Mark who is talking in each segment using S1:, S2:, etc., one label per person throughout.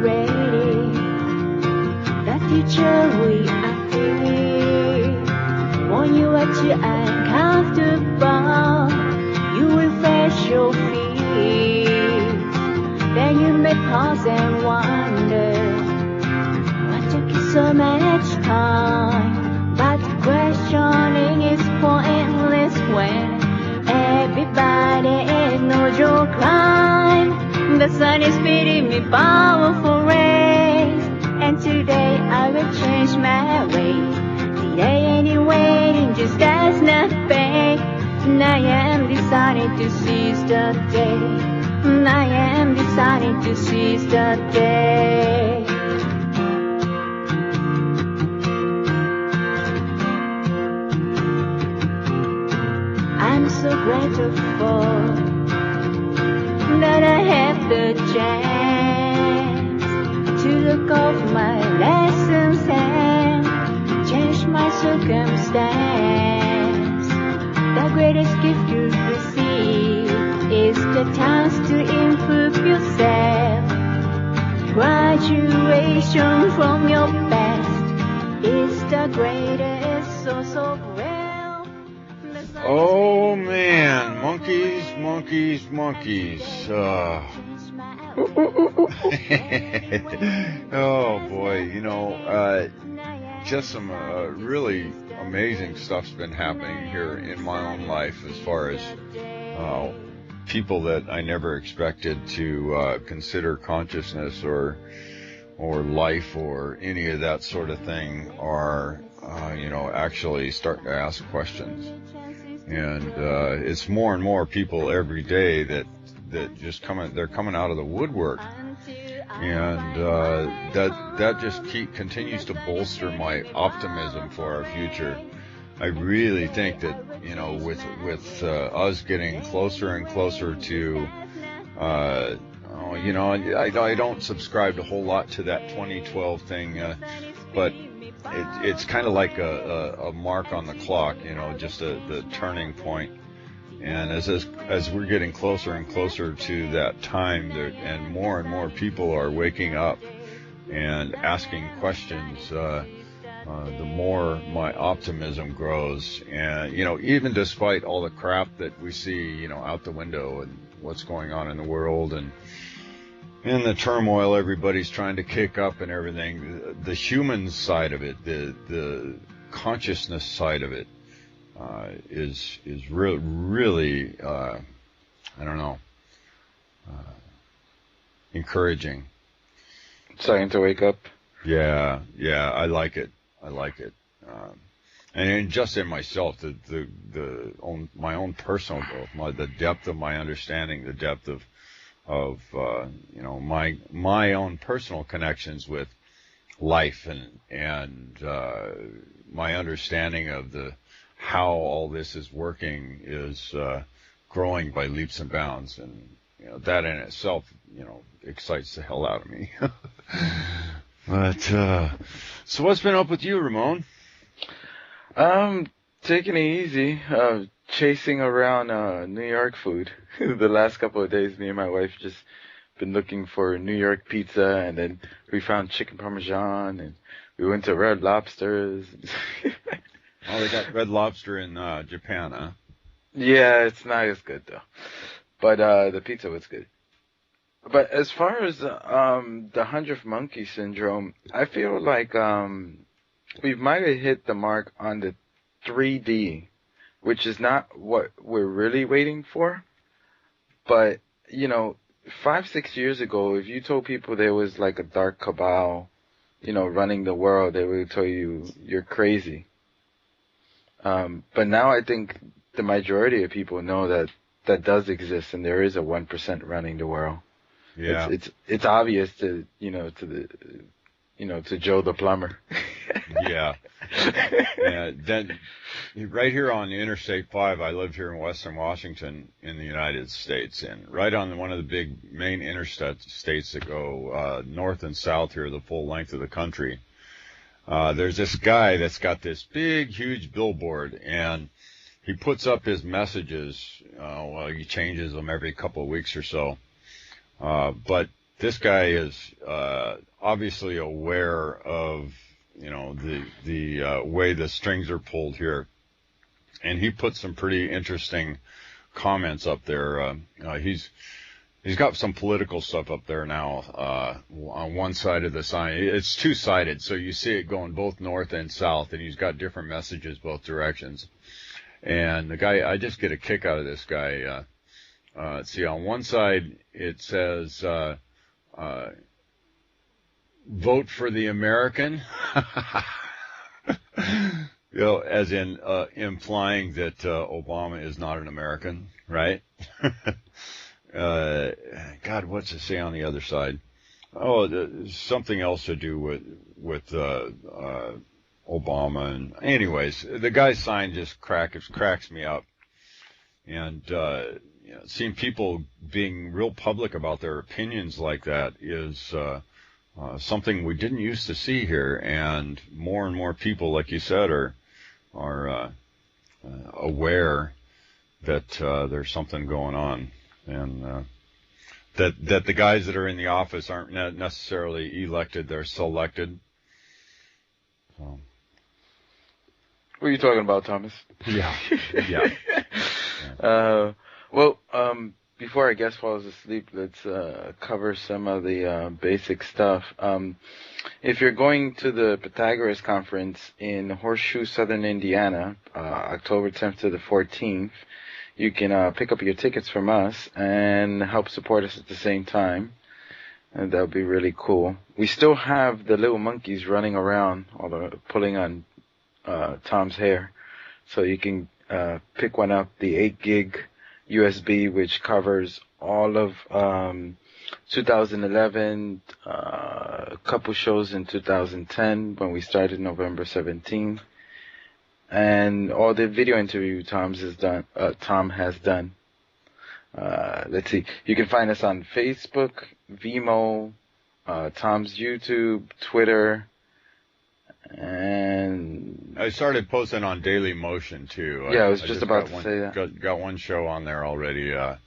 S1: ready. The future we are free. When you are too uncomfortable, you will face your fears. Then you may pause and wonder, what took you so much time? But questioning is pointless when everybody knows your crime. The sun is feeding me powerful rays, and today I will change my ways. Today anyway, just as nothing. I am deciding to seize the day. I am deciding to seize the day. I'm so grateful that I have the chance to look over my lessons and change my circumstance. The greatest gift you receive is the chance to improve yourself. Graduation from your best is the greatest source of wealth.
S2: Oh man, monkeys, monkeys, monkeys. Oh boy, you know, just some really amazing stuff's been happening here in my own life as far as people that I never expected to consider consciousness or life or any of that sort of thing are, you know, actually starting to ask questions. And it's more and more people every day that just they're coming out of the woodwork, and that just continues to bolster my optimism for our future. I really think that, you know, with us getting closer and closer to, you know, I don't subscribe a whole lot to that 2012 thing, but it's kind of like a mark on the clock, you know, just the turning point. And as we're getting closer and closer to that time, and more people are waking up and asking questions, the more my optimism grows. And, you know, even despite all the crap that we see, you know, out the window and what's going on in the world and the turmoil everybody's trying to kick up and everything, the human side of it, the consciousness side of it, is really I don't know, encouraging.
S3: Starting to wake up.
S2: Yeah, I like it. And just in myself, my own personal growth, the depth of my understanding, the depth of you know, my own personal connections with life and my understanding of how all this is working is growing by leaps and bounds, and you know, that in itself, you know, excites the hell out of me. But so what's been up with you, Ramon?
S3: Taking it easy, chasing around New York food. The last couple of days, me and my wife just been looking for New York pizza, and then we found chicken parmesan, and we went to Red Lobster's.
S2: Oh, they got Red Lobster in Japan, huh?
S3: Yeah, it's not as good though, but the pizza was good. But as far as the 100th monkey syndrome, I feel like we might have hit the mark on the 3D, which is not what we're really waiting for. But, you know, 5-6 years ago, if you told people there was like a dark cabal, you know, running the world, they would tell you you're crazy. But now I think the majority of people know that does exist, and there is a 1% running the world.
S2: Yeah.
S3: It's obvious to Joe the plumber.
S2: Yeah. Then right here on Interstate 5, I live here in Western Washington in the United States, and right on one of the big main interstates that go north and south here, the full length of the country, there's this guy that's got this big, huge billboard, and he puts up his messages. Well, he changes them every couple of weeks or so. But this guy is obviously aware of, you know, the way the strings are pulled here, and he put some pretty interesting comments up there. He's got some political stuff up there now on one side of the sign. It's two-sided, so you see it going both north and south, and he's got different messages both directions. And the guy, I just get a kick out of this guy. See, on one side it says, vote for the American, you know, as in implying that Obama is not an American, right? God, what's it say on the other side? Oh, something else to do with Obama. And anyways, the guy's sign just cracks me up. And you know, seeing people being real public about their opinions like that is something we didn't used to see here. And more people, like you said, are aware that there's something going on. And that the guys that are in the office aren't necessarily elected; they're selected. So.
S3: What are you talking about, Thomas?
S2: Yeah, yeah.
S3: Well, before our guest falls asleep, let's cover some of the basic stuff. If you're going to the Pythagoras Conference in Horseshoe, Southern Indiana, October 10th to the 14th, you can pick up your tickets from us and help support us at the same time. And that would be really cool. We still have the little monkeys running around, pulling on Tom's hair. So you can pick one up, the 8 gig USB, which covers all of 2011, a couple shows in 2010 when we started November 17th. And all the video interview Tom has done. Let's see. You can find us on Facebook, Vimeo, Tom's YouTube, Twitter, and
S2: I started posting on Daily Motion too.
S3: Yeah, I was just about to say that.
S2: Got one show on there already. I'm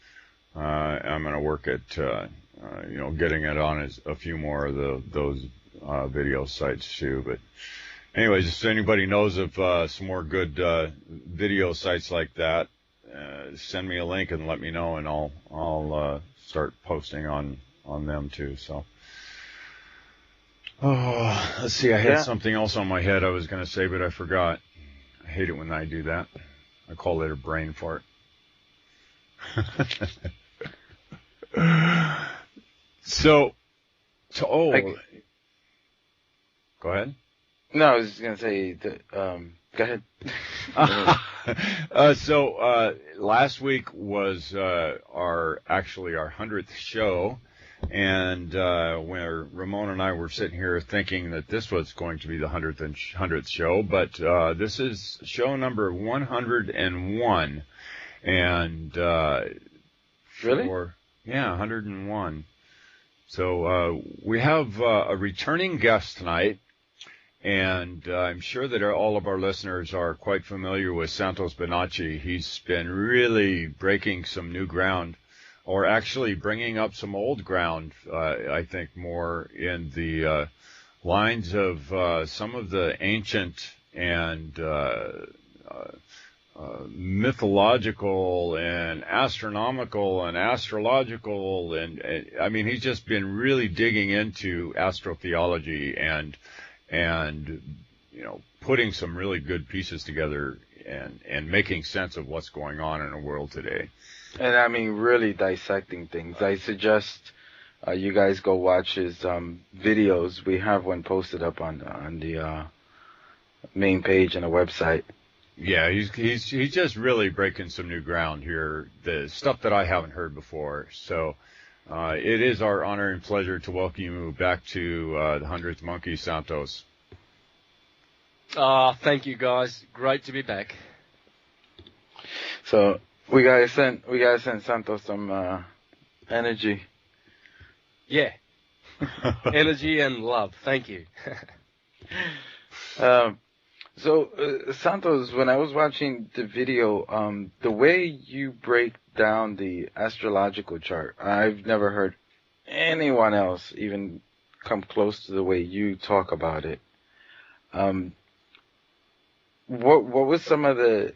S2: going to work at getting it on a few more of those video sites too. But anyways, if anybody knows of some more good video sites like that, send me a link and let me know, and I'll start posting on them too. So, let's see. I had something else on my head I was going to say, but I forgot. I hate it when I do that. I call it a brain fart. Go ahead.
S3: No, I was just going to say, go ahead.
S2: Last week was our 100th show, and where Ramon and I were sitting here thinking that this was going to be the 100th show, but this is show number 101, and
S3: really?
S2: 101. So we have a returning guest tonight. And I'm sure that all of our listeners are quite familiar with Santos Bonacci. He's been really breaking some new ground, or actually bringing up some old ground, I think more in the lines of some of the ancient and mythological and astronomical and astrological. And I mean, he's just been really digging into astrotheology and putting some really good pieces together and making sense of what's going on in the world today.
S3: And I mean, really dissecting things. I suggest you guys go watch his videos. We have one posted up on the main page and the website.
S2: Yeah, he's just really breaking some new ground here. The stuff that I haven't heard before. So it is our honor and pleasure to welcome you back to the 100th Monkey, Santos.
S4: Thank you, guys. Great to be back.
S3: So we gotta send Santos some energy.
S4: Yeah, energy and love. Thank you.
S3: So Santos, when I was watching the video, the way you break down the astrological chart, I've never heard anyone else even come close to the way you talk about it. What was some of the...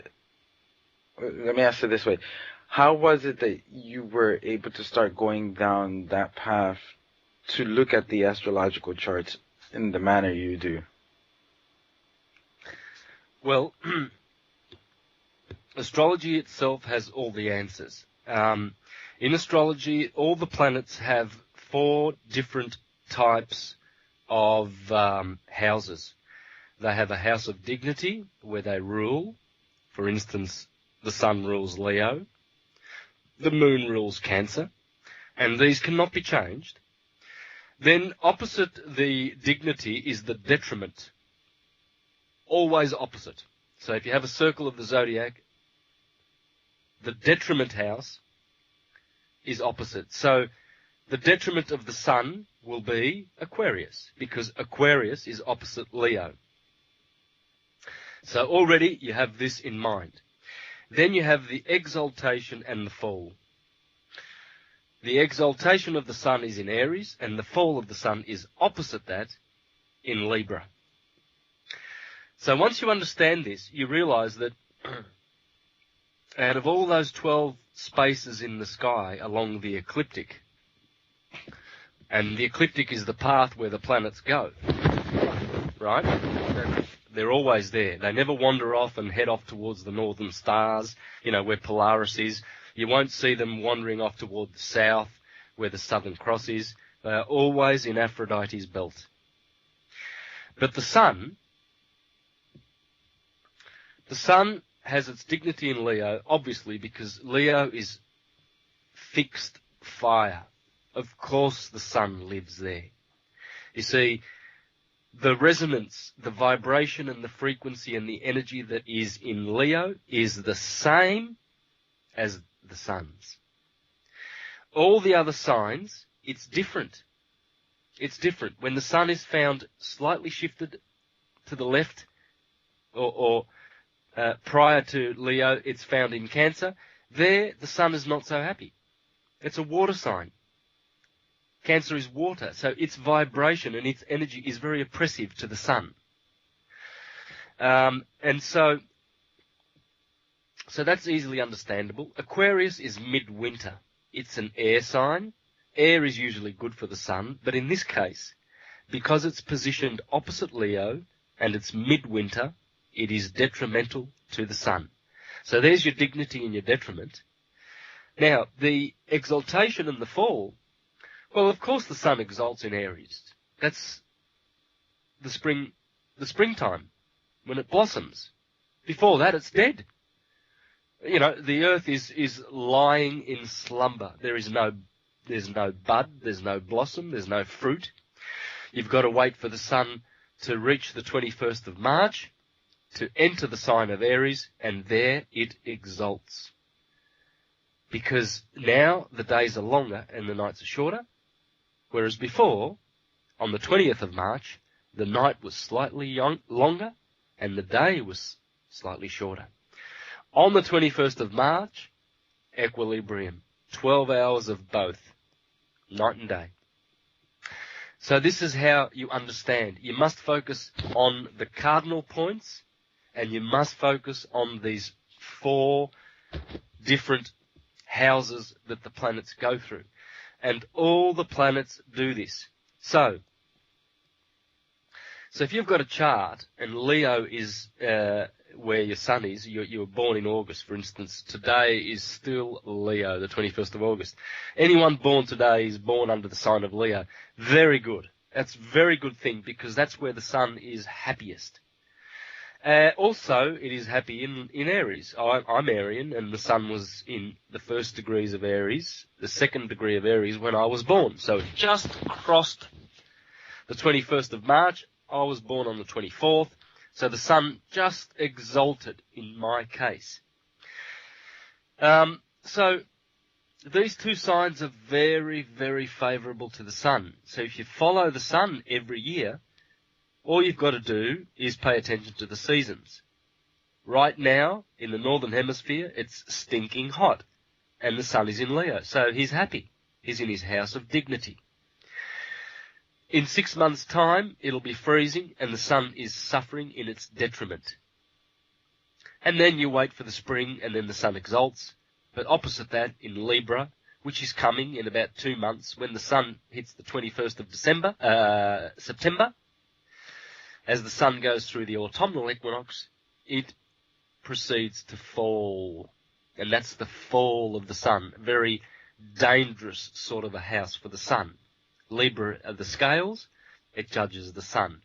S3: Let me ask it this way. How was it that you were able to start going down that path to look at the astrological charts in the manner you do?
S4: Well, astrology itself has all the answers. In astrology, all the planets have 4 different types of houses. They have a house of dignity, where they rule. For instance, the sun rules Leo. The moon rules Cancer. And these cannot be changed. Then opposite the dignity is the detriment. Always opposite. So if you have a circle of the zodiac, the detriment house is opposite. So the detriment of the sun will be Aquarius, because Aquarius is opposite Leo. So already you have this in mind. Then you have the exaltation and the fall. The exaltation of the sun is in Aries, and the fall of the sun is opposite that in Libra. So once you understand this, you realize that out of all those 12 spaces in the sky along the ecliptic, and the ecliptic is the path where the planets go, right? They're always there. They never wander off and head off towards the northern stars, where Polaris is. You won't see them wandering off toward the south, where the Southern Cross is. They are always in Aphrodite's belt. But the sun has its dignity in Leo, obviously, because Leo is fixed fire. Of course the sun lives there. You see, the resonance, the vibration and the frequency and the energy that is in Leo is the same as the sun's. All the other signs, it's different. It's different. When the sun is found slightly shifted to the left, or prior to Leo, it's found in Cancer. There, the sun is not so happy. It's a water sign. Cancer is water, so its vibration and its energy is very oppressive to the sun. And so that's easily understandable. Aquarius is midwinter. It's an air sign. Air is usually good for the sun, but in this case, because it's positioned opposite Leo and it's midwinter, it is detrimental to the sun. So there's your dignity and your detriment. Now, the exaltation and the fall, well, of course the sun exalts in Aries. That's the springtime, when it blossoms. Before that, it's dead. The earth is lying in slumber. There's no bud, there's no blossom, there's no fruit. You've got to wait for the sun to reach the 21st of March, to enter the sign of Aries, and there it exalts. Because now the days are longer and the nights are shorter, whereas before, on the 20th of March, the night was slightly longer and the day was slightly shorter. On the 21st of March, equilibrium, 12 hours of both, night and day. So this is how you understand. You must focus on the cardinal points, and you must focus on these 4 different houses that the planets go through. And all the planets do this. So if you've got a chart, and Leo is where your sun is, you were born in August, for instance. Today is still Leo, the 21st of August. Anyone born today is born under the sign of Leo. Very good. That's a very good thing, because that's where the sun is happiest. Also, it is happy in Aries. I'm Arian, and the sun was in the 1st degrees of Aries, the 2nd degree of Aries when I was born. So it just crossed the 21st of March. I was born on the 24th. So the sun just exalted in my case. So these 2 signs are very, very favourable to the sun. So if you follow the sun every year, all you've got to do is pay attention to the seasons. Right now, in the Northern Hemisphere, it's stinking hot, and the sun is in Leo, so he's happy. He's in his house of dignity. In 6 months' time, it'll be freezing and the sun is suffering in its detriment. And then you wait for the spring and then the sun exalts. But opposite that, in Libra, which is coming in about 2 months, when the sun hits the 21st of September, as the sun goes through the autumnal equinox, it proceeds to fall. And that's the fall of the sun. A very dangerous sort of a house for the sun. Libra are the scales, it judges the sun.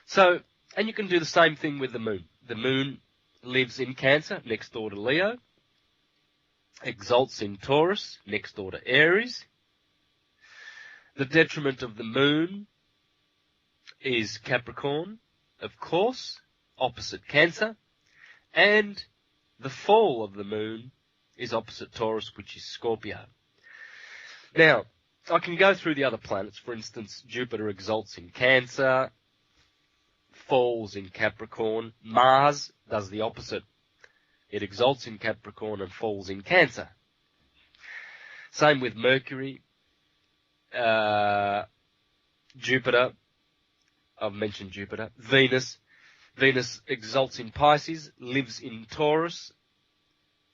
S4: So, and you can do the same thing with the moon. The moon lives in Cancer, next door to Leo, exalts in Taurus, next door to Aries. The detriment of the moon is Capricorn, of course, opposite Cancer, and the fall of the moon is opposite Taurus, which is Scorpio. Now, I can go through the other planets. For instance, Jupiter exalts in Cancer, falls in Capricorn. Mars does the opposite. It exalts in Capricorn and falls in Cancer. Same with Mercury. Jupiter, I've mentioned Jupiter. Venus exalts in Pisces, lives in Taurus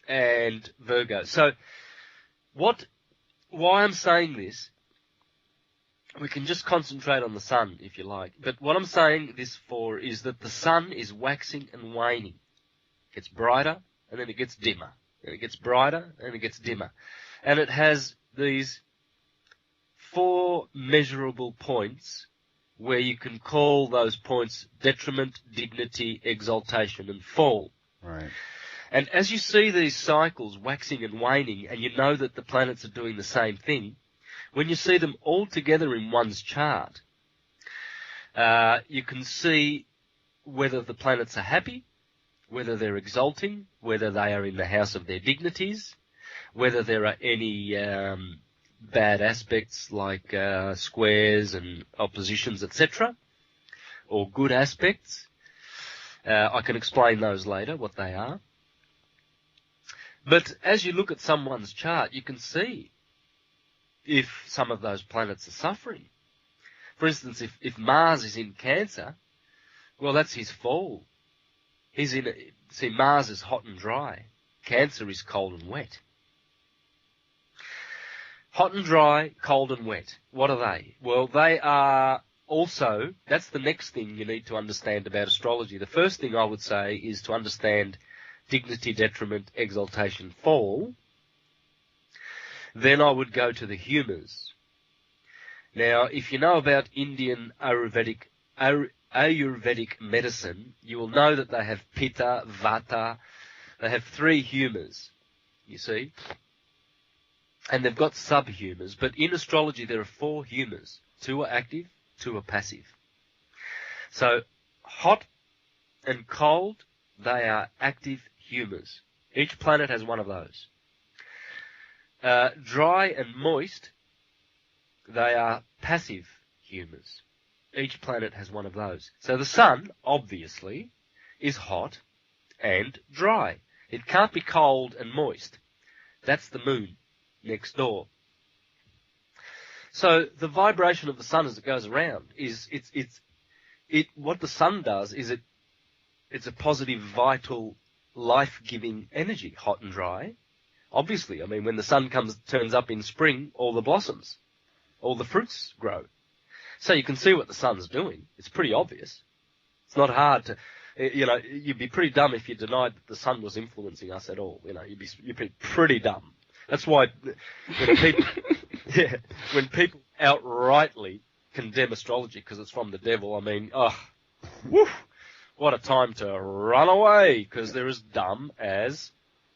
S4: and Virgo. So, why I'm saying this, we can just concentrate on the sun, if you like. But what I'm saying this for is that the sun is waxing and waning. It gets brighter, and then it gets dimmer. And it gets brighter, and it gets dimmer. And it has these 4 measurable points where you can call those points detriment, dignity, exaltation, and fall.
S2: Right.
S4: And as you see these cycles waxing and waning, and you know that the planets are doing the same thing, when you see them all together in one's chart, you can see whether the planets are happy, whether they're exalting, whether they are in the house of their dignities, whether there are any bad aspects like squares and oppositions, etc., or good aspects. I can explain those later, what they are. But as you look at someone's chart, you can see if some of those planets are suffering. For instance, if Mars is in Cancer, well, that's his fall. See, Mars is hot and dry. Cancer is cold and wet. Hot and dry, cold and wet. What are they? Well, they are also, that's the next thing you need to understand about astrology. The first thing I would say is to understand dignity, detriment, exaltation, fall. Then I would go to the humours. Now, if you know about Indian Ayurvedic medicine, you will know that they have Pitta, Vata. They have 3 humours, you see. And they've got sub-humours. But in astrology, there are 4 humours. 2 are active, 2 are passive. So, hot and cold, they are active humours. Each planet has one of those. Dry and moist, they are passive humours. Each planet has one of those. So the sun, obviously, is hot and dry. It can't be cold and moist. That's the moon next door. So the vibration of the sun as it goes around is what the sun does is it's a positive, vital, life-giving energy, hot and dry. Obviously, I mean, when the sun turns up in spring, all the blossoms, all the fruits grow. So you can see what the sun's doing. It's pretty obvious. It's not hard to, you'd be pretty dumb if you denied that the sun was influencing us at all. You'd be pretty dumb. That's why when people outrightly condemn astrology because it's from the devil, I mean, what a time to run away, because they're as dumb as,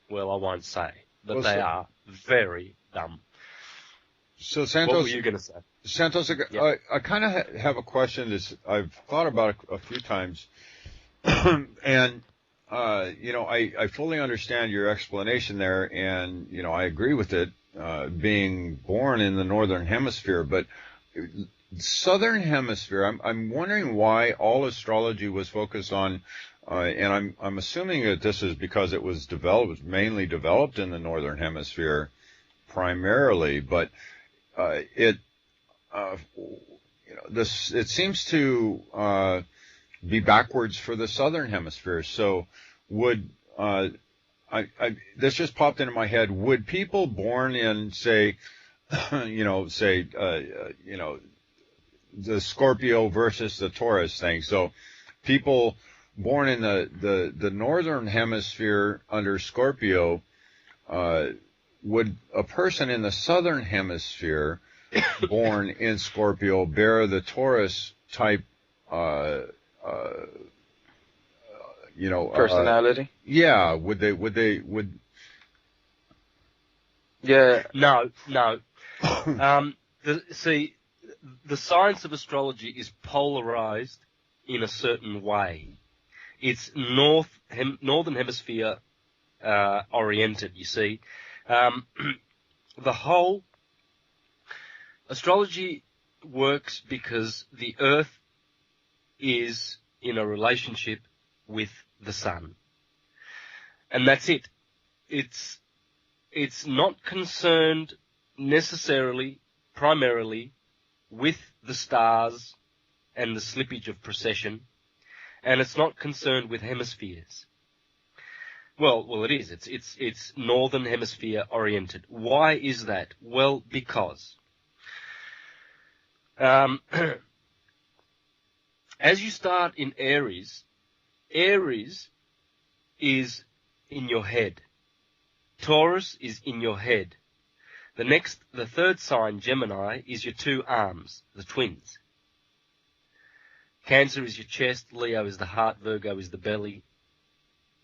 S4: well, I won't say, but they are very dumb.
S2: So Santos,
S4: what were you going to say?
S2: Santos, I kind of have a question that I've thought about a few times, and I fully understand your explanation there, and I agree with it, being born in the northern hemisphere, but southern hemisphere, I'm wondering why all astrology was focused on, and I'm assuming that this is because it was mainly developed in the northern hemisphere primarily, but this it seems to be backwards for the southern hemisphere. So would this just popped into my head? Would people born in, say, the Scorpio versus the Taurus thing? So people born in the northern hemisphere under Scorpio, would a person in the southern hemisphere born in Scorpio bear the Taurus type,
S3: personality?
S2: Yeah. Would
S3: Yeah.
S4: No. The science of astrology is polarized in a certain way. It's northern hemisphere oriented, you see. The whole astrology works because the Earth is in a relationship with the sun. And that's it. It's not concerned necessarily, primarily, with the stars and the slippage of precession, and it's not concerned with hemispheres. Well, it is. It's northern hemisphere oriented. Why is that? Well, because as you start in Aries is in your head. Taurus is in your head. The third sign, Gemini, is your two arms, the twins. Cancer is your chest, Leo is the heart, Virgo is the belly,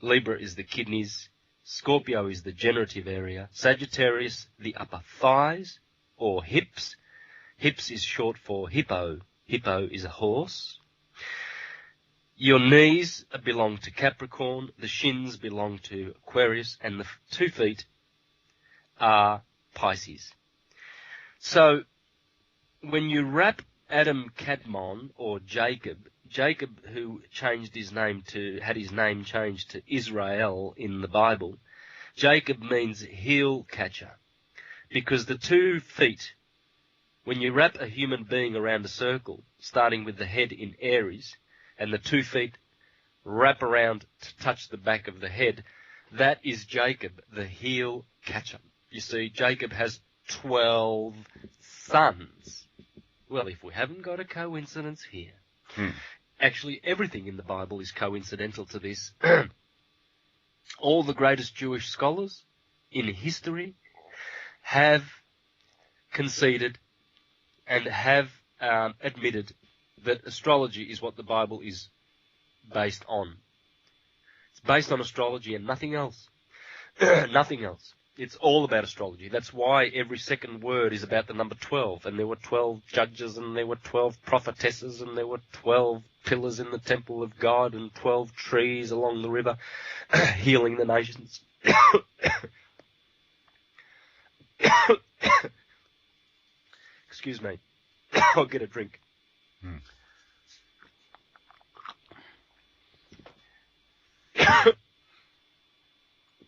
S4: Libra is the kidneys, Scorpio is the generative area, Sagittarius, the upper thighs, or hips. Hips is short for hippo. Hippo is a horse. Your knees belong to Capricorn, the shins belong to Aquarius, and the 2 feet are Pisces. So, when you wrap Adam Kadmon, or Jacob, who had his name changed to Israel in the Bible, Jacob means heel catcher. Because the 2 feet, when you wrap a human being around a circle, starting with the head in Aries, and the 2 feet wrap around to touch the back of the head, that is Jacob, the heel catcher. You see, Jacob has 12 sons. Well, if we haven't got a coincidence here. Actually, everything in the Bible is coincidental to this. All the greatest Jewish scholars in history have conceded and have admitted that astrology is what the Bible is based on. It's based on astrology and nothing else. Nothing else. It's all about astrology. That's why every second word is about the number 12. And there were 12 judges, and there were 12 prophetesses, and there were 12 pillars in the temple of God, and 12 trees along the river healing the nations. Excuse me. I'll get a drink.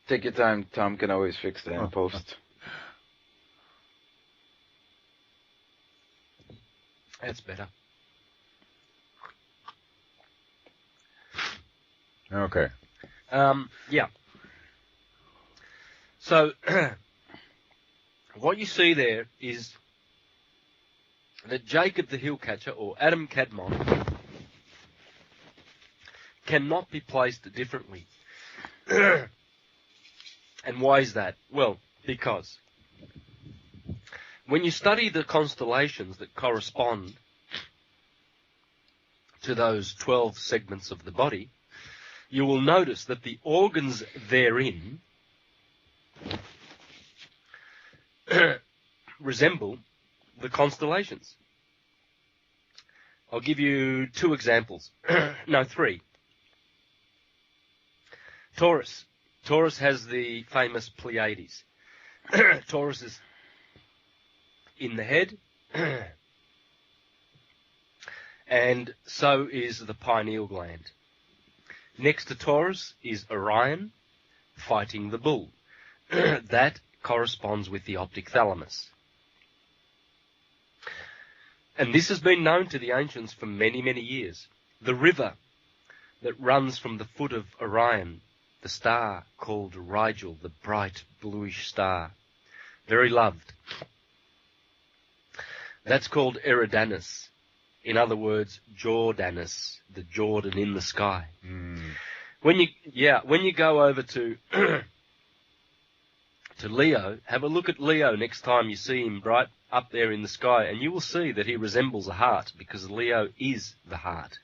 S3: Take your time. Tom can always fix that in post.
S4: That's better.
S2: Okay.
S4: Yeah. So, what you see there is that Jacob the heel catcher, or Adam Kadmon, cannot be placed differently. And why is that? Well, because when you study the constellations that correspond to those 12 segments of the body, you will notice that the organs therein resemble the constellations. I'll give you 2 examples. No, 3. Taurus. Taurus has the famous Pleiades. Taurus is in the head, and so is the pineal gland. Next to Taurus is Orion, fighting the bull. That corresponds with the optic thalamus. And this has been known to the ancients for many, many years. The river that runs from the foot of Orion, the star called Rigel, the bright bluish star, very loved. That's called Eridanus. In other words, Jordanus, the Jordan in the sky. When you go over to to Leo, have a look at Leo next time you see him right up there in the sky, and you will see that he resembles a heart, because Leo is the heart.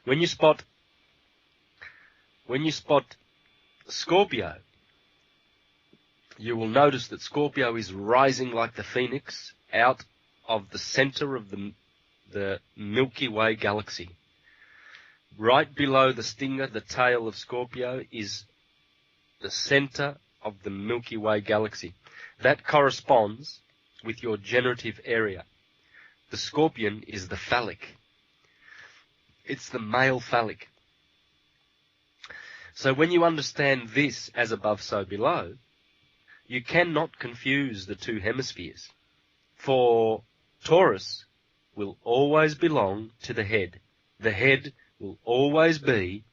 S4: When you spot Scorpio, you will notice that Scorpio is rising like the phoenix out of the center of the Milky Way galaxy. Right below the stinger, the tail of Scorpio, is the center of the Milky Way galaxy. That corresponds with your generative area. The scorpion is the phallic. It's the male phallic. So when you understand this as above, so below, you cannot confuse the two hemispheres. For Taurus will always belong to the head. The head will always be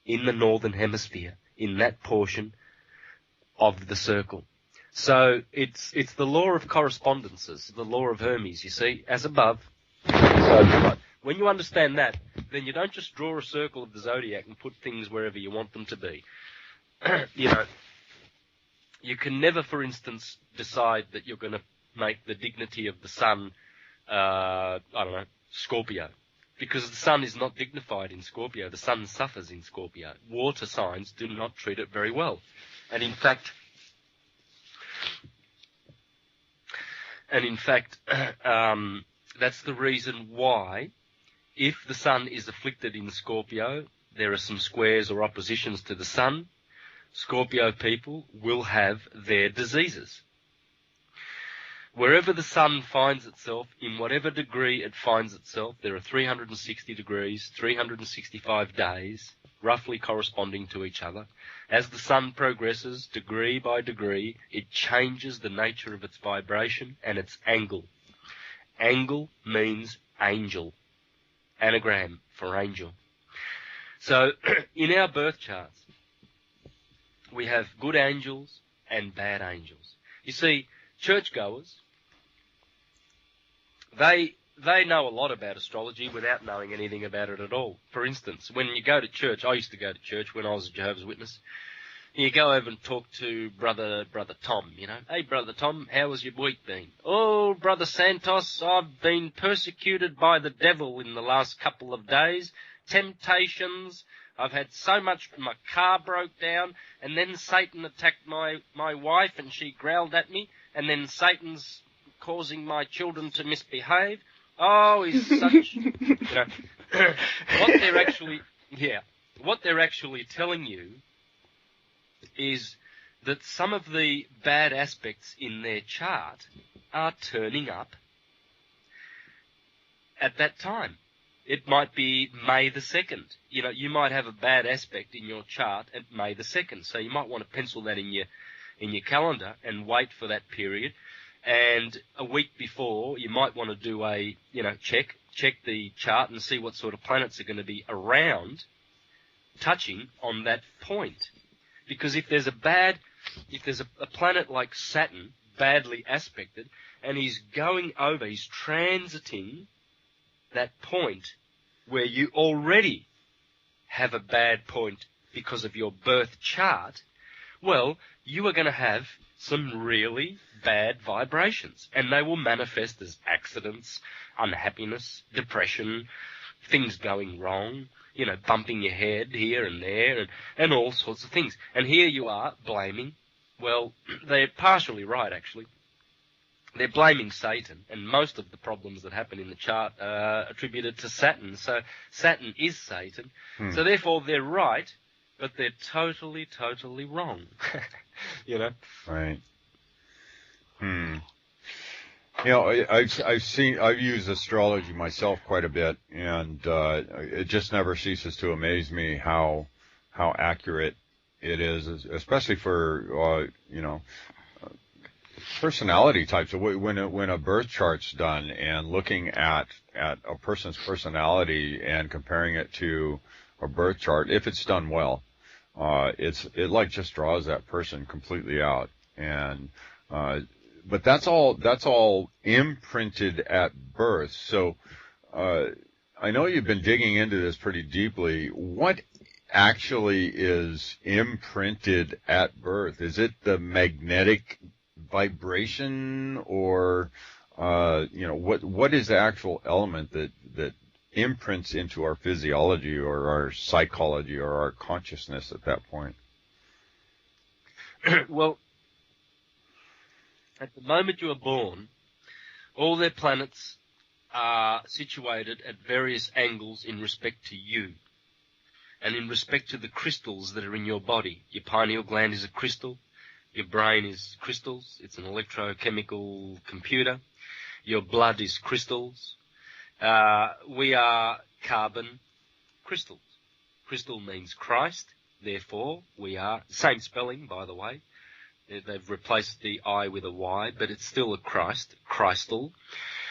S4: in the northern hemisphere, in that portion of the circle. So it's the law of correspondences, the law of Hermes, you see, as above, so below. When you understand that, then you don't just draw a circle of the zodiac and put things wherever you want them to be. You can never, for instance, decide that you're going to make the dignity of the sun, Scorpio. Because the sun is not dignified in Scorpio. The sun suffers in Scorpio. Water signs do not treat it very well. And in fact, that's the reason why, if the sun is afflicted in Scorpio, there are some squares or oppositions to the sun, Scorpio people will have their diseases. Wherever the sun finds itself, in whatever degree it finds itself, there are 360 degrees, 365 days, roughly corresponding to each other. As the sun progresses, degree by degree, it changes the nature of its vibration and its angle. Angle means angel. Anagram for angel. So, in our birth charts, we have good angels and bad angels. You see, churchgoers, they know a lot about astrology without knowing anything about it at all. For instance, when you go to church, I used to go to church when I was a Jehovah's Witness. You go over and talk to Brother Tom, Hey, Brother Tom, how has your week been? Oh, Brother Santos, I've been persecuted by the devil in the last couple of days. Temptations. I've had so much, my car broke down, and then Satan attacked my wife, and she growled at me, and then Satan's causing my children to misbehave. Oh, he's such, what they're actually telling you is that some of the bad aspects in their chart are turning up at that time. It might be May the 2nd. You might have a bad aspect in your chart at May the 2nd. So you might want to pencil that in your calendar and wait for that period. And a week before, you might want to do a, check the chart and see what sort of planets are going to be around, touching on that point. Because if there's a planet like Saturn, badly aspected, and he's transiting that point where you already have a bad point because of your birth chart, well, you are going to have some really bad vibrations, and they will manifest as accidents, unhappiness, depression, things going wrong, bumping your head here and there, and all sorts of things. And here you are blaming, well, they're partially right, actually. They're blaming Satan, and most of the problems that happen in the chart are attributed to Saturn. So Saturn is Satan. So therefore they're right, but they're totally, totally wrong.
S2: Right. I've used astrology myself quite a bit, and it just never ceases to amaze me how accurate it is, especially for personality types. When a birth chart's done and looking at a person's personality and comparing it to a birth chart, if it's done well, it like just draws that person completely out. And but that's all imprinted at birth. So I know you've been digging into this pretty deeply. What actually is imprinted at birth? Is it the magnetic vibration, or what is the actual element that imprints into our physiology or our psychology or our consciousness at that point?
S4: Well, at the moment you are born, all their planets are situated at various angles in respect to you, and in respect to the crystals that are in your body. Your pineal gland is a crystal. Your brain is crystals. It's an electrochemical computer. Your blood is crystals. We are carbon crystals. Crystal means Christ. Therefore, we are, same spelling, by the way. They've replaced the I with a Y, but it's still a Christ, crystal.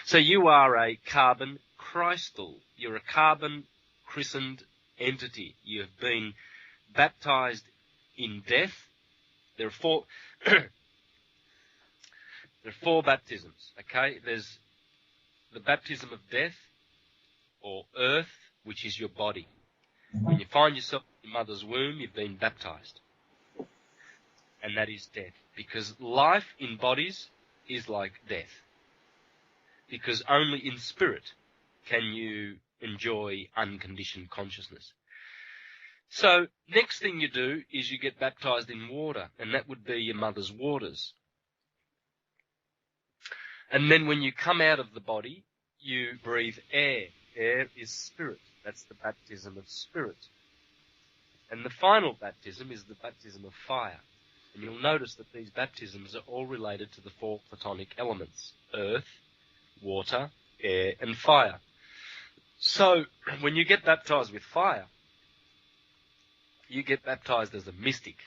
S4: So you are a carbon crystal. You're a carbon christened entity. You have been baptized in death. There are four baptisms, okay? There's the baptism of death, or earth, which is your body. When you find yourself in your mother's womb, you've been baptized. And that is death. Because life in bodies is like death. Because only in spirit can you enjoy unconditioned consciousness. So, next thing you do is you get baptized in water, and that would be your mother's waters. And then when you come out of the body, you breathe air. Air is spirit. That's the baptism of spirit. And the final baptism is the baptism of fire. And you'll notice that these baptisms are all related to the four platonic elements: earth, water, air, and fire. So, when you get baptized with fire, you get baptized as a mystic,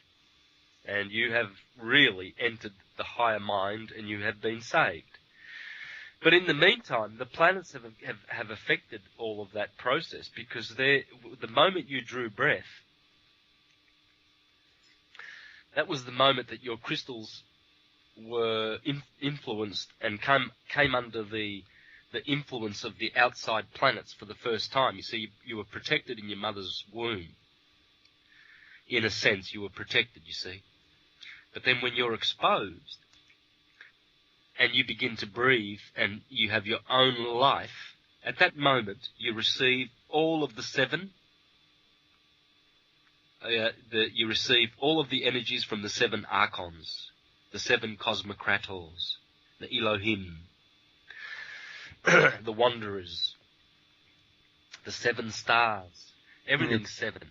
S4: and you have really entered the higher mind, and you have been saved. But in the meantime, the planets have affected all of that process, because the moment you drew breath, that was the moment that your crystals were influenced and came under the influence of the outside planets for the first time. You see, you were protected in your mother's womb. In a sense, you were protected, you see. But then when you're exposed and you begin to breathe and you have your own life, at that moment you receive all of the seven. You receive all of the energies from the seven Archons, the seven Cosmocrators, the Elohim, the Wanderers, the seven stars. Everything's seven.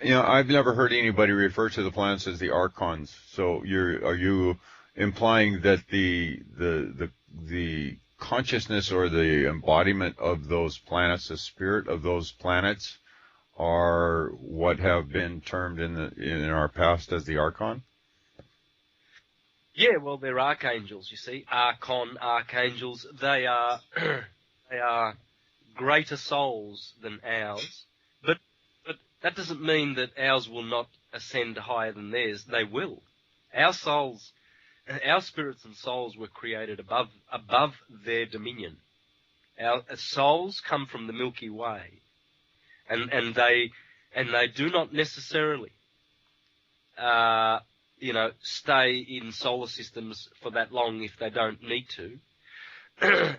S2: I've never heard anybody refer to the planets as the Archons. So are you implying that the consciousness or the embodiment of those planets, the spirit of those planets, are what have been termed in our past as the Archon?
S4: Yeah, well, they're archangels, you see. Archon, archangels, they are greater souls than ours. But that doesn't mean that ours will not ascend higher than theirs. They will. Our souls, our spirits and souls were created above their dominion. Our souls come from the Milky Way. And they do not necessarily, stay in solar systems for that long if they don't need to.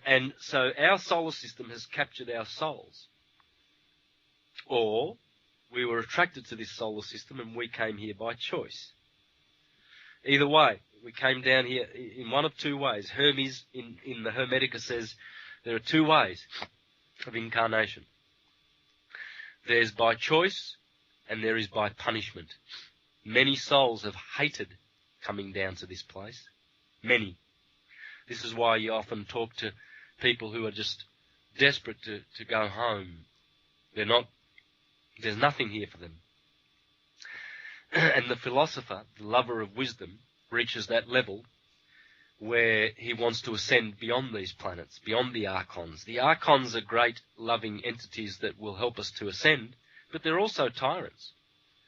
S4: And so our solar system has captured our souls. Or we were attracted to this solar system and we came here by choice. Either way, we came down here in one of two ways. Hermes in the Hermetica says there are two ways of incarnation. There's by choice, and there is by punishment. Many souls have hated coming down to this place. Many. This is why you often talk to people who are just desperate to go home. There's nothing here for them. And the philosopher, the lover of wisdom, reaches that level where he wants to ascend beyond these planets, beyond the Archons. The Archons are great, loving entities that will help us to ascend, but they're also tyrants.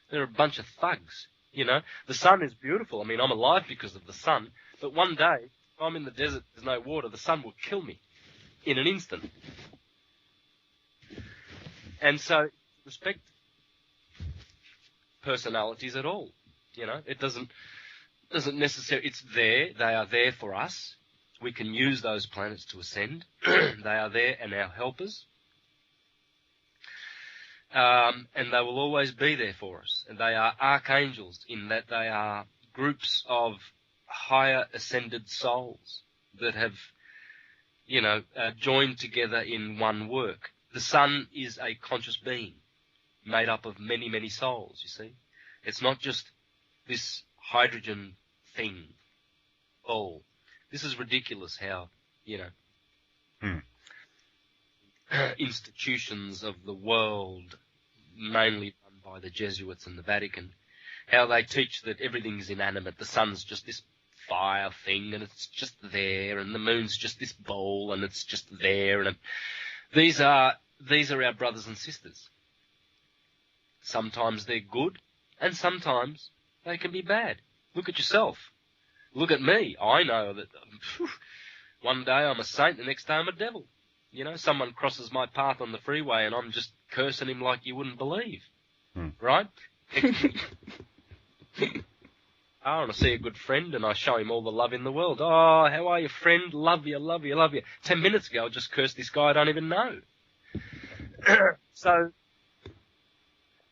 S4: They're a bunch of thugs, you know. The sun is beautiful. I mean, I'm alive because of the sun, but one day, if I'm in the desert, there's no water, the sun will kill me in an instant. And so, respect personalities at all, you know. It doesn't necessarily, it's there, they are there for us. We can use those planets to ascend. They are there and our helpers. And they will always be there for us. And they are archangels in that they are groups of higher ascended souls that have, you know, joined together in one work. The sun is a conscious being made up of many, many souls, you see. It's not just this hydrogen thing, ball. This is ridiculous how, you know, institutions of the world, mainly run by the Jesuits and the Vatican, how they teach that everything's inanimate. The sun's just this fire thing, and it's just there, and the moon's just this bowl, and it's just there. And these are our brothers and sisters. Sometimes they're good, and sometimes they can be bad. Look at yourself. Look at me. I know that one day I'm a saint, the next day I'm a devil. You know, someone crosses my path on the freeway and I'm just cursing him like you wouldn't believe. Right? I want to see a good friend and I show him all the love in the world. Oh, how are you, friend? Love you, love you, love you. 10 minutes ago I just cursed this guy I don't even know. So,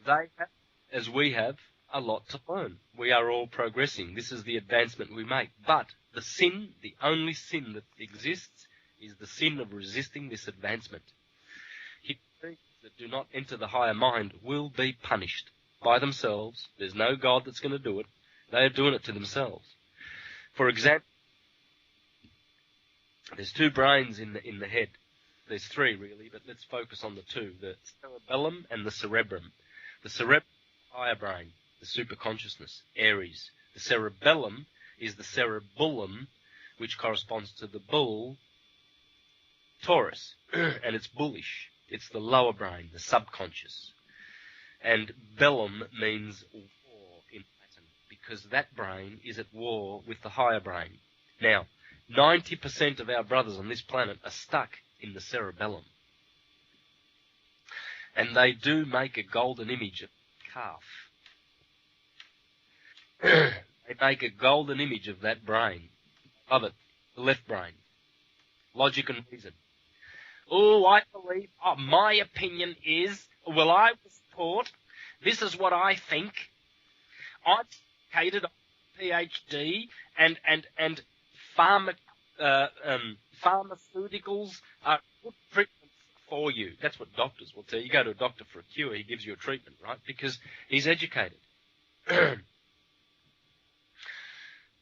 S4: they have, as we have, a lot to learn. We are all progressing. This is the advancement we make. But the sin, the only sin that exists, is the sin of resisting this advancement. Human beings that do not enter the higher mind will be punished by themselves. There's no God that's going to do it. They are doing it to themselves. For example, there's two brains in the head. There's three, really, but let's focus on the two, the cerebellum and the cerebrum. The cerebrum is the higher brain, the superconsciousness, Aries. The cerebellum is the cerebellum, which corresponds to the bull, Taurus, and it's bullish. It's the lower brain, the subconscious. And bellum means war in Latin, because that brain is at war with the higher brain. Now, 90% of our brothers on this planet are stuck in the cerebellum. And they do make a golden image of a calf. They make a golden image of that brain. Love it. The left brain. Logic and reason. Oh, I believe, my opinion is, well, I was taught, this is what I think. I'm educated, PhD, and pharmaceuticals are good treatments for you. That's what doctors will tell you. You go to a doctor for a cure, he gives you a treatment, right? Because he's educated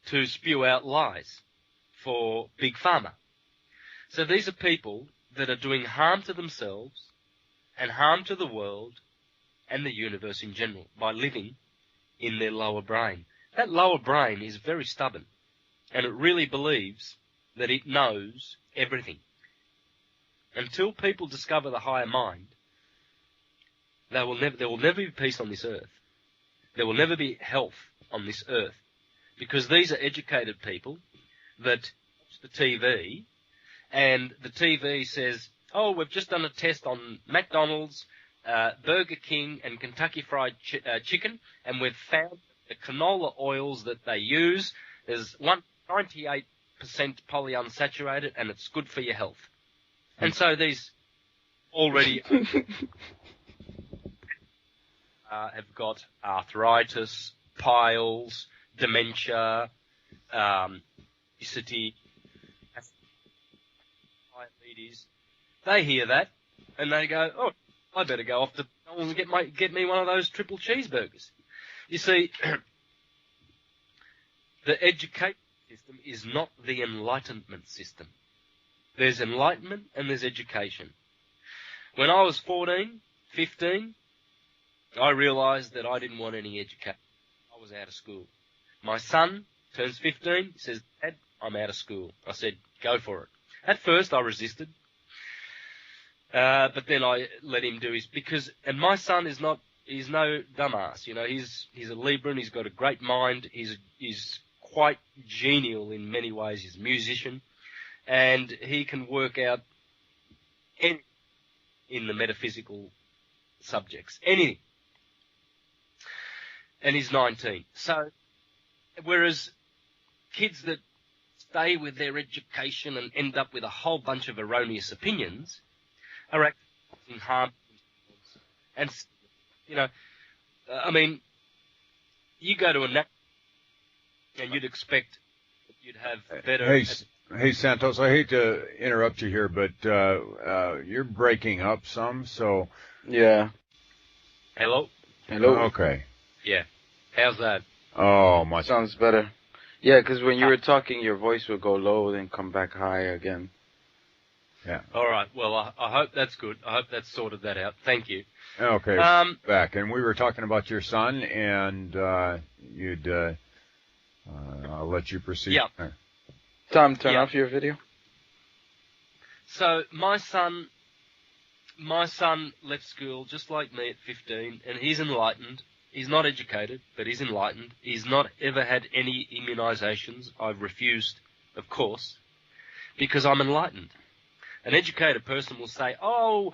S4: to spew out lies for Big Pharma. So these are people that are doing harm to themselves and harm to the world and the universe in general by living in their lower brain. That lower brain is very stubborn, and it really believes that it knows everything. Until people discover the higher mind, there will never be peace on this earth. There will never be health on this earth, because these are educated people that watch the TV, and the TV says, oh, we've just done a test on McDonald's, Burger King, and Kentucky Fried Chicken, and we've found the canola oils that they use, there's 98% polyunsaturated, and it's good for your health. And so these already have got arthritis, piles, dementia, obesity, diabetes. They hear that and they go, oh, I better go off to McDonald's and get me one of those triple cheeseburgers. You see, the education system is not the enlightenment system. There's enlightenment and there's education. When I was 14, 15, I realized that I didn't want any education. I was out of school. My son turns 15, he says, Dad, I'm out of school. I said, go for it. At first, I resisted. But then I let him do and my son he's no dumbass, you know, he's a Libran, he's got a great mind, he's quite genial in many ways, he's a musician, and he can work out anything in the metaphysical subjects, anything. And he's 19. So, whereas kids that stay with their education and end up with a whole bunch of erroneous opinions are actually causing harm. And, you know, I mean, you go to a nap and you'd expect that you'd have better...
S2: Hey, Santos, I hate to interrupt you here, but you're breaking up some, so...
S3: Yeah.
S4: Hello?
S2: Okay.
S4: Yeah. How's that?
S2: Oh, much.
S3: Sounds better. Yeah, because when you were talking, your voice would go low, then come back high again.
S2: Yeah.
S4: All right. Well, I hope that's good. I hope that's sorted that out. Thank you.
S2: Okay. Back. And we were talking about your son, and I'll let you proceed.
S4: Yeah.
S3: Tom, turn off your video.
S4: So my son left school just like me at 15, and he's enlightened. He's not educated, but he's enlightened. He's not ever had any immunizations. I've refused, of course, because I'm enlightened. An educated person will say, oh,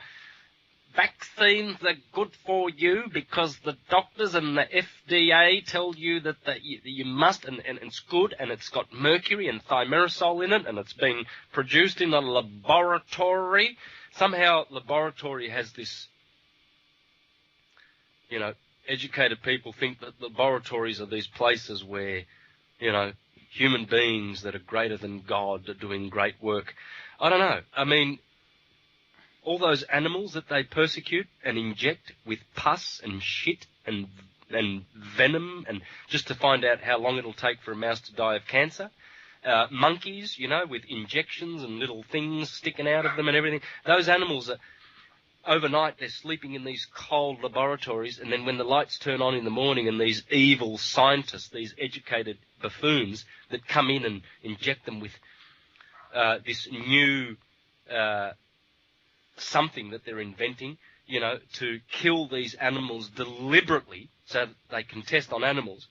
S4: vaccines are good for you because the doctors and the FDA tell you that you must, and it's good, and it's got mercury and thimerosal in it, and it's been produced in a laboratory. Somehow laboratory has this, you know, educated people think that laboratories are these places where, you know, human beings that are greater than God are doing great work. I don't know. I mean, all those animals that they persecute and inject with pus and shit and venom, and just to find out how long it'll take for a mouse to die of cancer. Monkeys, you know, with injections and little things sticking out of them and everything. Those animals are, overnight, they're sleeping in these cold laboratories, and then when the lights turn on in the morning and these evil scientists, these educated buffoons that come in and inject them with this new something that they're inventing, you know, to kill these animals deliberately so that they can test on animals.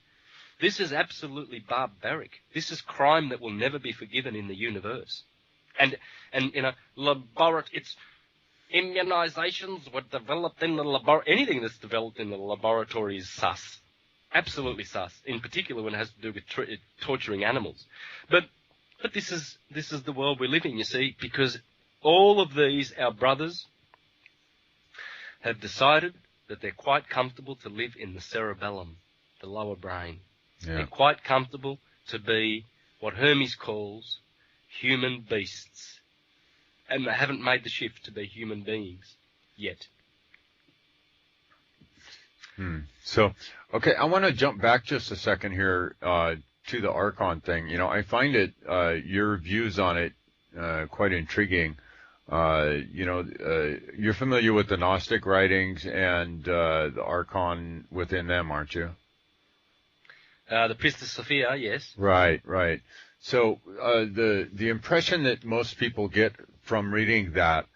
S4: This is absolutely barbaric. This is crime that will never be forgiven in the universe. And you know, it's immunizations were developed in the laboratory. Anything that's developed in the laboratory is sus. Absolutely sus. In particular when it has to do with torturing animals. But this is the world we live in, you see, because all of these, our brothers, have decided that they're quite comfortable to live in the cerebellum, the lower brain. Yeah. They're quite comfortable to be what Hermes calls human beasts. And they haven't made the shift to be human beings yet.
S2: So, okay, I want to jump back just a second here to the Archon thing. You know, I find it, your views on it, quite intriguing. You know, you're familiar with the Gnostic writings and the Archon within them, aren't you?
S4: The Pistis Sophia, yes.
S2: Right. So the impression that most people get from reading that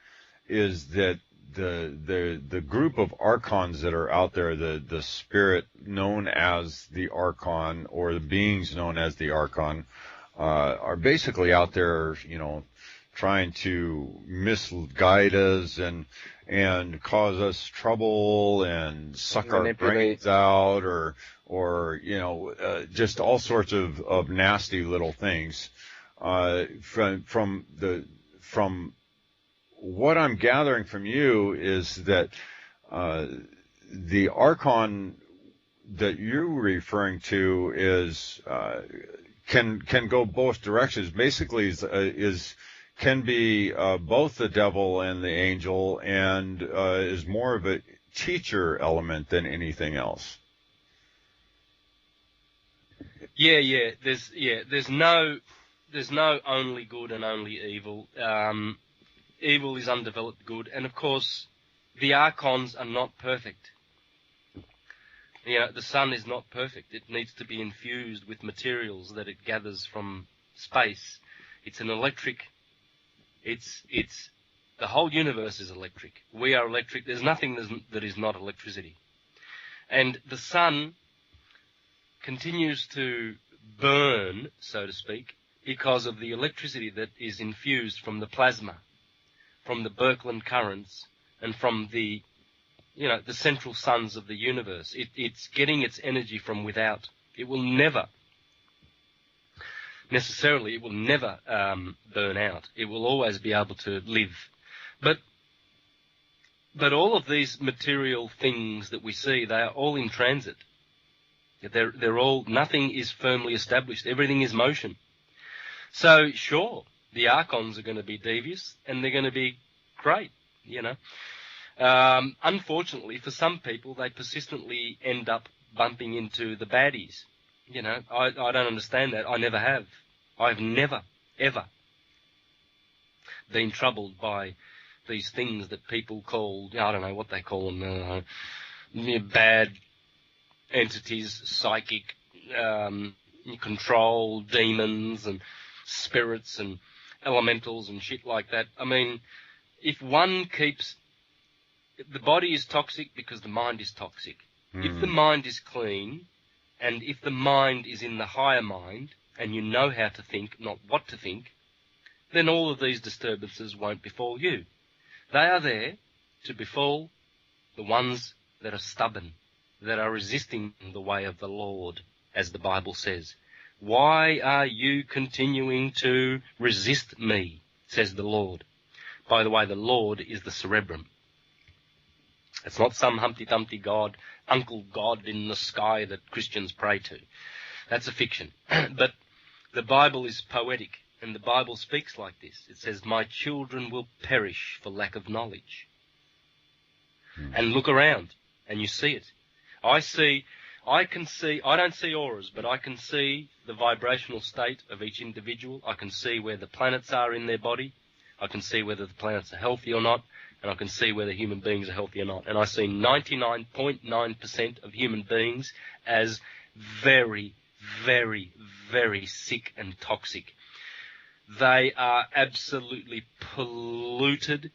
S2: is that the group of Archons that are out there, the spirit known as the Archon or the beings known as the Archon, are basically out there, you know, trying to misguide us and cause us trouble and suck our brains out or you know, just all sorts of nasty little things. From what I'm gathering from you is that the Archon that you're referring to is can go both directions. Basically, can be both the devil and the angel, and is more of a teacher element than anything else.
S4: Yeah. There's no only good and only evil. Evil is undeveloped good, and of course, the Archons are not perfect. You know, the sun is not perfect. It needs to be infused with materials that it gathers from space. It's an electric. The whole universe is electric. We are electric. There's nothing that is not electricity. And the sun continues to burn, so to speak, because of the electricity that is infused from the plasma, from the Birkeland currents, and from the central suns of the universe. It's getting its energy from without. It will never burn out. It will always be able to live. But all of these material things that we see, they are all in transit. They're all, nothing is firmly established. Everything is motion. So sure, the Archons are going to be devious, and they're going to be great, Unfortunately, for some people, they persistently end up bumping into the baddies. I don't understand that. I never have. I've never, ever been troubled by these things that people call, I don't know what they call them, bad entities, psychic, control, demons and spirits and elementals and shit like that. I mean, if one keeps... The body is toxic because the mind is toxic. If the mind is clean, and if the mind is in the higher mind, and you know how to think, not what to think, then all of these disturbances won't befall you. They are there to befall the ones that are stubborn, that are resisting the way of the Lord, as the Bible says. Why are you continuing to resist me, says the Lord. By the way, the Lord is the cerebrum. It's not some Humpty Dumpty God, Uncle God in the sky that Christians pray to. That's a fiction. But the Bible is poetic, and the Bible speaks like this. It says, my children will perish for lack of knowledge. And look around, and you see it. I don't see auras, but I can see the vibrational state of each individual. I can see where the planets are in their body. I can see whether the planets are healthy or not, and I can see whether human beings are healthy or not. And I see 99.9% of human beings as very, very, very sick and toxic. They are absolutely polluted,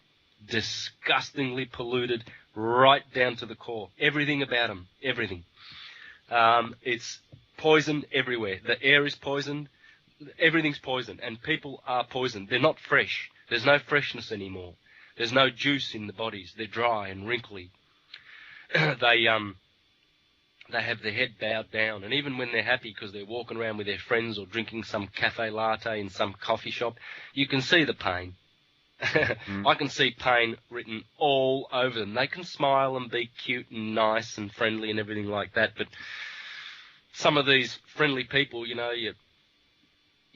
S4: disgustingly polluted, right down to the core. Everything about them, everything. It's poison everywhere. The air is poisoned. Everything's poisoned, and people are poisoned. They're not fresh. There's no freshness anymore. There's no juice in the bodies. They're dry and wrinkly. They have their head bowed down, and even when they're happy because they're walking around with their friends or drinking some cafe latte in some coffee shop, you can see the pain. I can see pain written all over them. They can smile and be cute and nice and friendly and everything like that, but some of these friendly people, you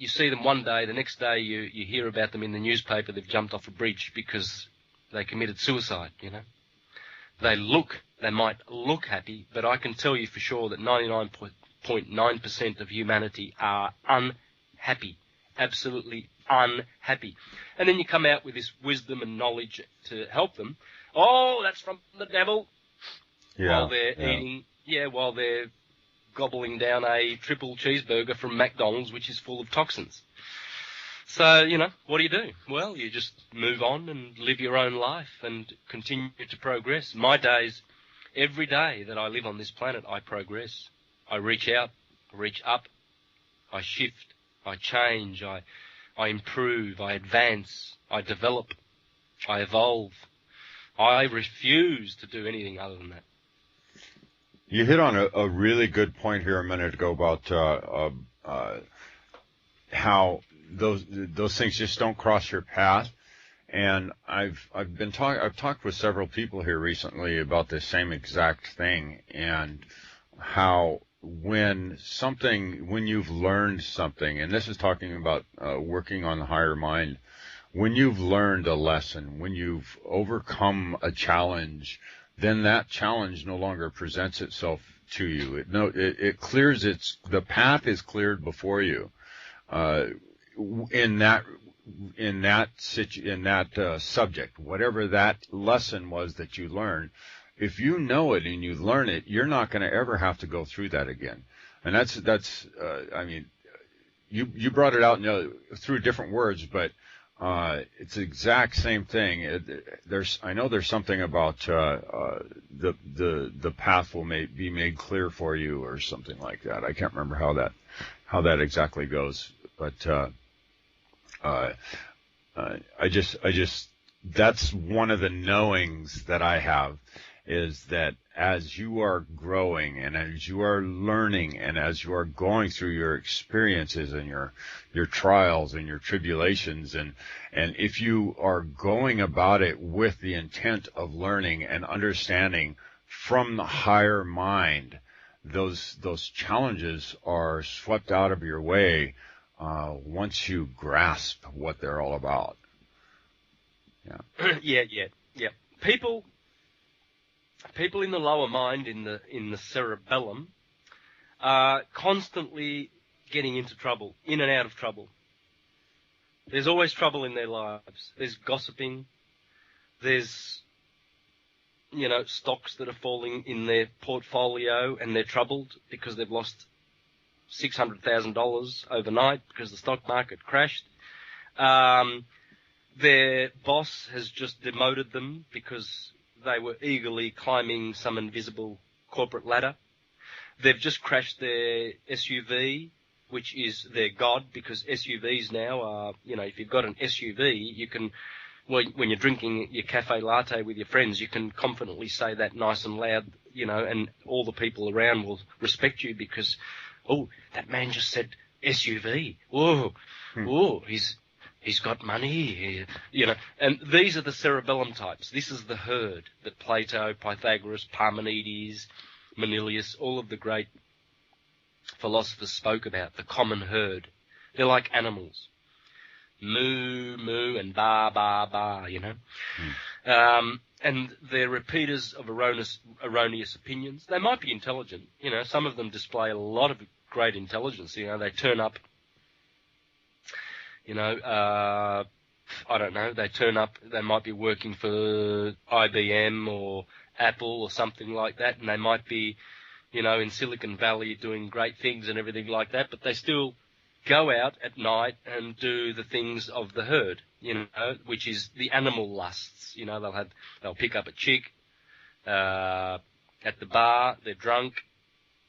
S4: see them one day, the next day you hear about them in the newspaper. They've jumped off a bridge because they committed suicide, They might look happy, but I can tell you for sure that 99.9% of humanity are unhappy, absolutely unhappy. And then you come out with this wisdom and knowledge to help them. Oh, that's from the devil. While they're eating, while they're gobbling down a triple cheeseburger from McDonald's, which is full of toxins. So, what do? Well, you just move on and live your own life and continue to progress. My days, every day that I live on this planet, I progress. I reach out, I reach up, I shift, I change, I improve, I advance, I develop, I evolve. I refuse to do anything other than that.
S2: You hit on a really good point here a minute ago about how those things just don't cross your path. And I've talked with several people here recently about the same exact thing, and how when you've learned something, and this is talking about working on the higher mind, when you've learned a lesson, when you've overcome a challenge, then that challenge no longer presents itself to you. It clears the path is cleared before you. In that subject, whatever that lesson was that you learned, if you know it and you learn it, you're not going to ever have to go through that again. And that's you brought it out, through different words, but it's the exact same thing. I know there's something about the path will be made clear for you, or something like that. I can't remember how that exactly goes, but I just that's one of the knowings that I have, is that as you are growing and as you are learning and as you are going through your experiences and your trials and your tribulations, and if you are going about it with the intent of learning and understanding from the higher mind, those challenges are swept out of your way once you grasp what they're all about.
S4: Yeah. yeah. People in the lower mind, in the cerebellum, are constantly getting into trouble, in and out of trouble. There's always trouble in their lives. There's gossiping. There's, stocks that are falling in their portfolio, and they're troubled because they've lost $600,000 overnight because the stock market crashed. Their boss has just demoted them because they were eagerly climbing some invisible corporate ladder. They've just crashed their SUV, which is their god, because SUVs now are, if you've got an SUV, you can, when you're drinking your cafe latte with your friends, you can confidently say that nice and loud, and all the people around will respect you because, oh, that man just said SUV. Whoa, whoa, He's got money, and these are the cerebellum types. This is the herd that Plato, Pythagoras, Parmenides, Manilius, all of the great philosophers spoke about, the common herd. They're like animals. Moo, moo, and ba, ba, ba, and they're repeaters of erroneous opinions. They might be intelligent. Some of them display a lot of great intelligence. They turn up, I don't know, they turn up, they might be working for IBM or Apple or something like that, and they might be, in Silicon Valley doing great things and everything like that, but they still go out at night and do the things of the herd, which is the animal lusts. They'll pick up a chick at the bar, they're drunk,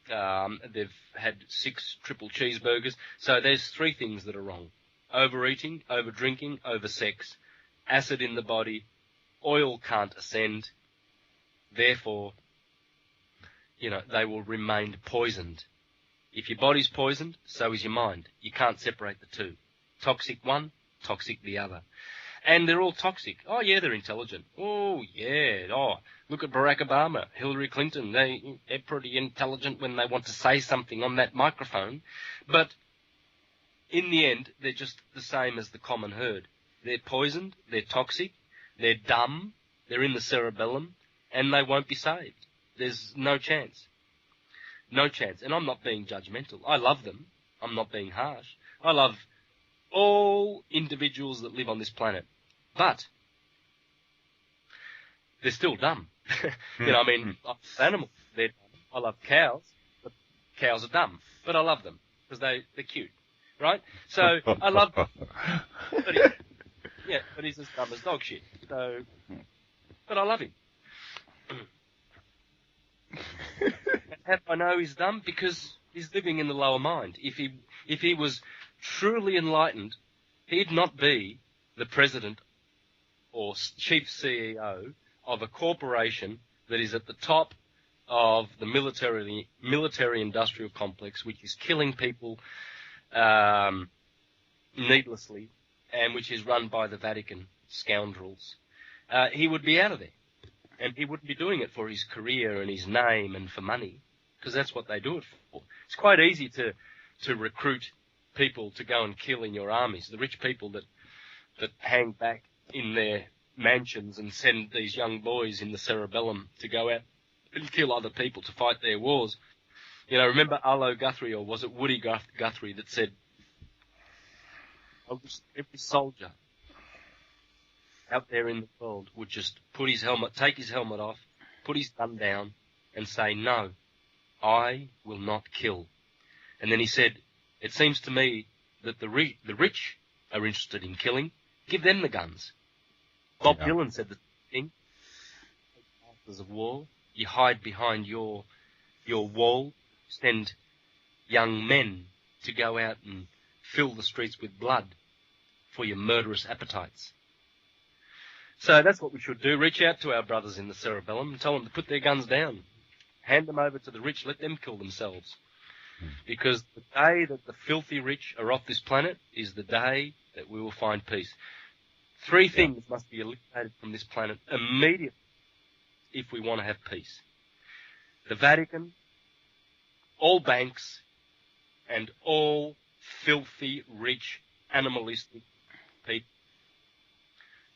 S4: they've had 6 triple cheeseburgers. So there's 3 things that are wrong: overeating, overdrinking, oversex, acid in the body, oil can't ascend. Therefore, they will remain poisoned. If your body's poisoned, so is your mind. You can't separate the two. Toxic one, toxic the other. And they're all toxic. Oh, yeah, they're intelligent. Oh, yeah. Oh, look at Barack Obama, Hillary Clinton. They're pretty intelligent when they want to say something on that microphone. But in the end, they're just the same as the common herd. They're poisoned, they're toxic, they're dumb, they're in the cerebellum, and they won't be saved. There's no chance. No chance. And I'm not being judgmental. I love them. I'm not being harsh. I love all individuals that live on this planet. But they're still dumb. I love animals. They're dumb. I love cows, but cows are dumb. But I love them because they're cute. Right? So I love them. But he's as dumb as dog shit. So, but I love him. How do I know he's dumb? Because he's living in the lower mind. If he was truly enlightened, he'd not be the president or chief CEO of a corporation that is at the top of the military-industrial complex, which is killing people needlessly, and which is run by the Vatican scoundrels. He would be out of there. And he wouldn't be doing it for his career and his name and for money, because that's what they do it for. It's quite easy to recruit people to go and kill in your armies. The rich people that hang back in their mansions and send these young boys in the cerebellum to go out and kill other people to fight their wars. Remember Arlo Guthrie, or was it Woody Guthrie, that said, I wish every soldier out there in the world would just take his helmet off, put his gun down, and say, no, I will not kill. And then he said, it seems to me that the rich are interested in killing, give them the guns. Bob Dylan said the thing. Masters of war, you hide behind your wall, send young men to go out and fill the streets with blood for your murderous appetites. So that's what we should do. Reach out to our brothers in the cerebellum and tell them to put their guns down. Hand them over to the rich. Let them kill themselves. Because the day that the filthy rich are off this planet is the day that we will find peace. 3 things must be eliminated from this planet immediately if we want to have peace. The Vatican, all banks, and all filthy, rich, animalistic people.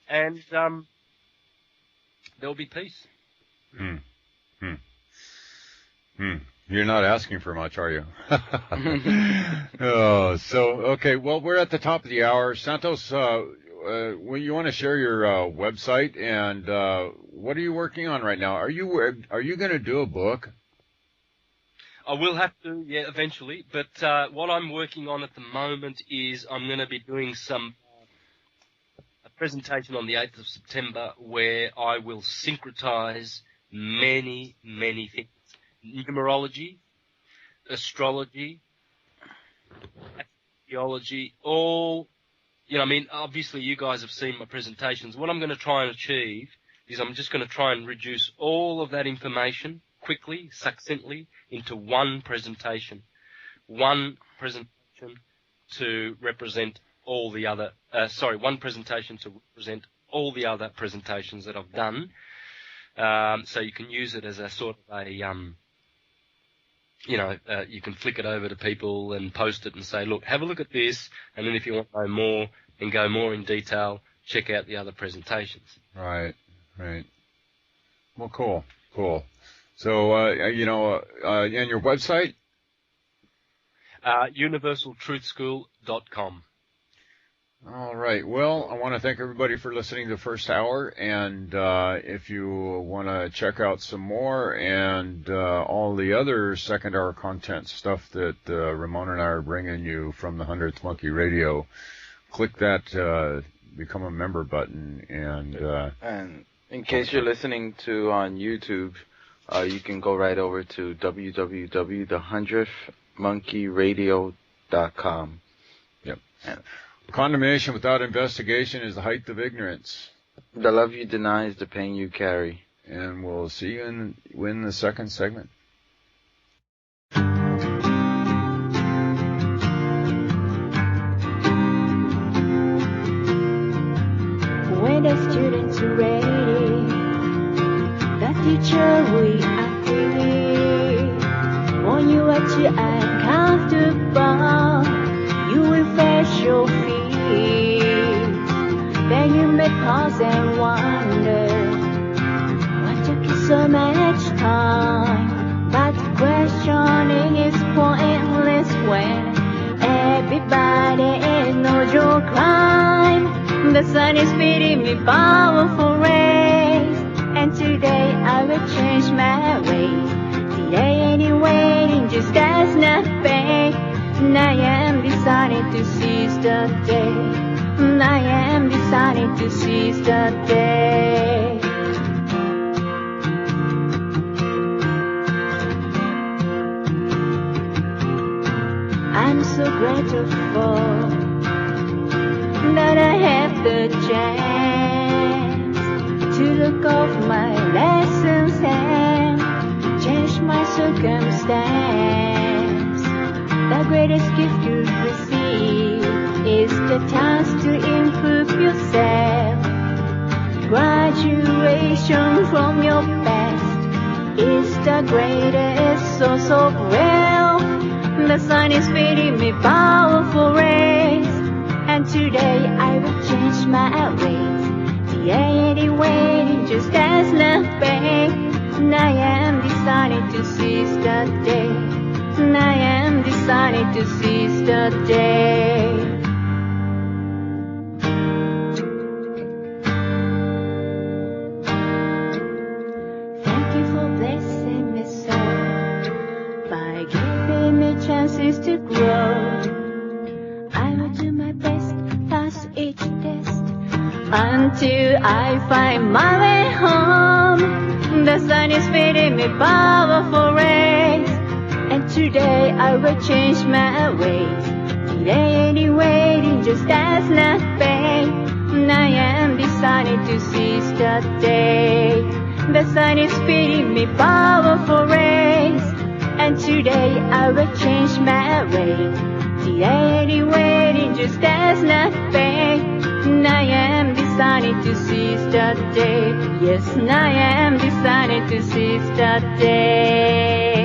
S4: And there will be peace.
S2: You're not asking for much, are you? Okay. Well, we're at the top of the hour. Santos, you want to share your website and what are you working on right now? Are you going to do a book?
S4: I will have to, eventually. But what I'm working on at the moment is I'm going to be doing a presentation on the 8th of September where I will syncretize many, many things. Numerology, astrology, theology, all, obviously you guys have seen my presentations. What I'm going to try and achieve is I'm just going to try and reduce all of that information quickly, succinctly, into one presentation. One presentation to represent all the other, one presentation to represent all the other presentations that I've done. So you can use it as a sort of a, you can flick it over to people and post it and say, look, have a look at this, and then if you want to know more and go more in detail, check out the other presentations.
S2: Right. Well, cool. So, and your website?
S4: universaltruthschool.com.
S2: All right. Well, I want to thank everybody for listening to the first hour. And if you want to check out some more and all the other second hour content stuff that Ramon and I are bringing you from the 100th Monkey Radio, click that become a member button. And
S3: in case you're listening to on YouTube, you can go right over to www.100thmonkeyradio.com.
S2: Yep. Condemnation without investigation is the height of ignorance.
S3: The love you deny is the pain you carry.
S2: And we'll see you in the second segment.
S1: When the students are ready, the teacher will agree. When you are too uncomfortable, you will face your fears. Then you may pause and wonder, why took you so much time? But questioning is pointless when everybody knows your crime. The sun is feeding me powerful rays, and today I will change my ways. Today anyway, just as nothing. I am decided to seize the day. I am decided to seize the day. I'm so grateful that I have the chance to look off my lessons and change my circumstance. The greatest gift you receive is the chance to improve yourself. Graduation from your past is the greatest source of wealth. The sun is feeding me powerful rays, and today I will change my ways. The anyway, just as nothing. I am decided to seize the day. I am decided to seize the day. Thank you for blessing me so, by giving me chances to grow. I'm until I find my way home. The sun is feeding me powerful rays, and today I will change my ways. Today any waiting just as nothing. I am decided to seize the day. The sun is feeding me powerful rays, and today I will change my way. Today any waiting just as nothing. I am decided to seize the day. Yes, I am decided to seize the day.